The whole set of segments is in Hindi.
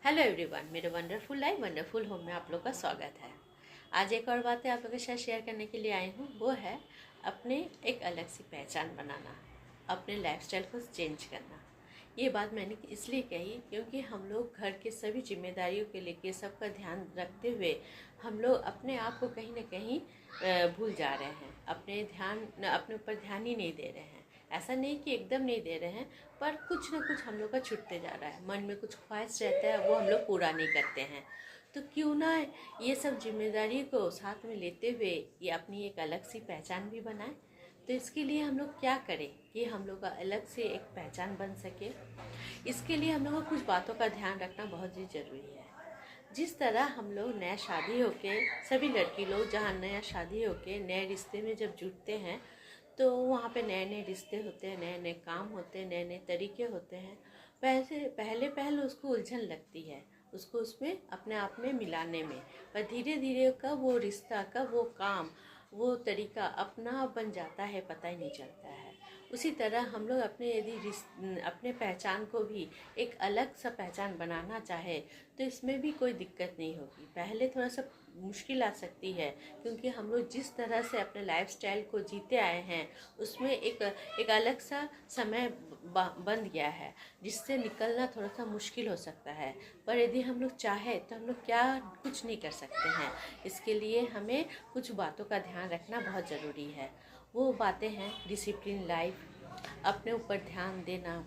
हेलो एवरीवन, मेरे वंडरफुल लाइफ वंडरफुल होम में आप लोग का स्वागत है। आज एक और बातें आप लोगों के साथ शेयर करने के लिए आई हूँ। वो है अपने एक अलग सी पहचान बनाना, अपने लाइफस्टाइल को चेंज करना। ये बात मैंने इसलिए कही क्योंकि हम लोग घर के सभी जिम्मेदारियों के लेके सबका ध्यान रखते हुए हम लोग अपने आप को कहीं ना कहीं भूल जा रहे हैं। अपने ऊपर ध्यान ही नहीं दे रहे हैं। ऐसा नहीं कि एकदम नहीं दे रहे हैं, पर कुछ ना कुछ हम लोग का छूटते जा रहा है। मन में कुछ ख्वाहिश रहता है, वो हम लोग पूरा नहीं करते हैं। तो क्यों ना ये सब जिम्मेदारी को साथ में लेते हुए ये अपनी एक अलग सी पहचान भी बनाएं। तो इसके लिए हम लोग क्या करें कि हम लोग का अलग से एक पहचान बन सके। इसके लिए हम लोग को कुछ बातों का ध्यान रखना बहुत ही ज़रूरी है। जिस तरह हम लोग नया शादी होके, सभी लड़की लोग जहाँ नया शादी होके नए रिश्ते में जब जुटते हैं तो वहाँ पे नए नए रिश्ते होते हैं, नए नए काम होते हैं, नए नए तरीके होते हैं। पहले उसको उलझन लगती है, उसको उसमें अपने आप में मिलाने में। पर धीरे धीरे कब वो रिश्ता, कब वो काम, वो तरीका अपना बन जाता है, पता ही नहीं चलता है। उसी तरह हम लोग अपने पहचान को भी एक अलग सा पहचान बनाना चाहे तो इसमें भी कोई दिक्कत नहीं होगी। पहले थोड़ा सा मुश्किल आ सकती है क्योंकि हम लोग जिस तरह से अपने लाइफस्टाइल को जीते आए हैं उसमें एक अलग सा समय बन गया है, जिससे निकलना थोड़ा सा मुश्किल हो सकता है। पर यदि हम लोग चाहे तो हम लोग क्या कुछ नहीं कर सकते हैं। इसके लिए हमें कुछ बातों का ध्यान रखना बहुत ज़रूरी है। वो बातें हैं डिसिप्लिन लाइफ, अपने ऊपर ध्यान देना।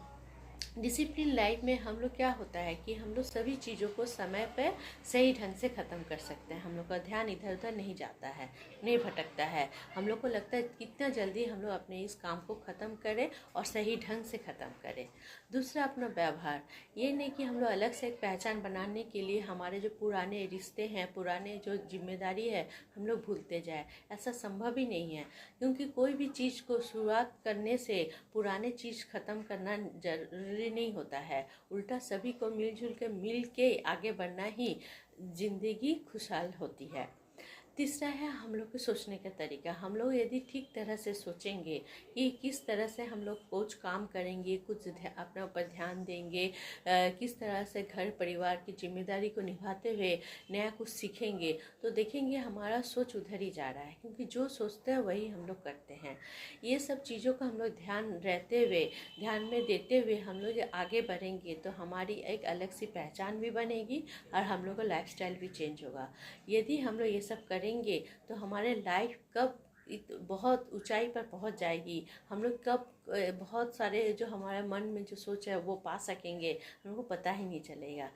डिसिप्लिन लाइफ में हम लोग क्या होता है कि हम लोग सभी चीज़ों को समय पर सही ढंग से ख़त्म कर सकते हैं। हम लोग का ध्यान इधर उधर नहीं जाता है, नहीं भटकता है। हम लोग को लगता है कितना जल्दी हम लोग अपने इस काम को ख़त्म करें और सही ढंग से ख़त्म करें। दूसरा, अपना व्यवहार। ये नहीं कि हम लोग अलग से एक पहचान बनाने के लिए हमारे जो पुराने रिश्ते हैं, पुराने जो जिम्मेदारी है, हम लोग भूलते जाए। ऐसा संभव ही नहीं है क्योंकि कोई भी चीज़ को शुरुआत करने से पुराने चीज़ ख़त्म करना जरूरी नहीं होता है। उल्टा सभी को मिल के आगे बढ़ना ही जिंदगी खुशहाल होती है। तीसरा है हम लोग के सोचने का तरीका। हम लोग यदि ठीक तरह से सोचेंगे कि किस तरह से हम लोग कुछ काम करेंगे, कुछ अपने ऊपर ध्यान देंगे, किस तरह से घर परिवार की जिम्मेदारी को निभाते हुए नया कुछ सीखेंगे, तो देखेंगे हमारा सोच उधर ही जा रहा है। क्योंकि जो सोचते हैं वही हम लोग करते हैं। ये सब चीज़ों का हम लोग ध्यान में देते हुए हम लोग आगे बढ़ेंगे तो हमारी एक अलग सी पहचान भी बनेगी और हम लोग का लाइफस्टाइल भी चेंज होगा। यदि हम लोग ये सब करेंगे तो हमारे लाइफ कब बहुत ऊंचाई पर पहुंच जाएगी। हम लोग कब बहुत सारे जो हमारे मन में जो सोच है वो पा सकेंगे, हमको पता ही नहीं चलेगा।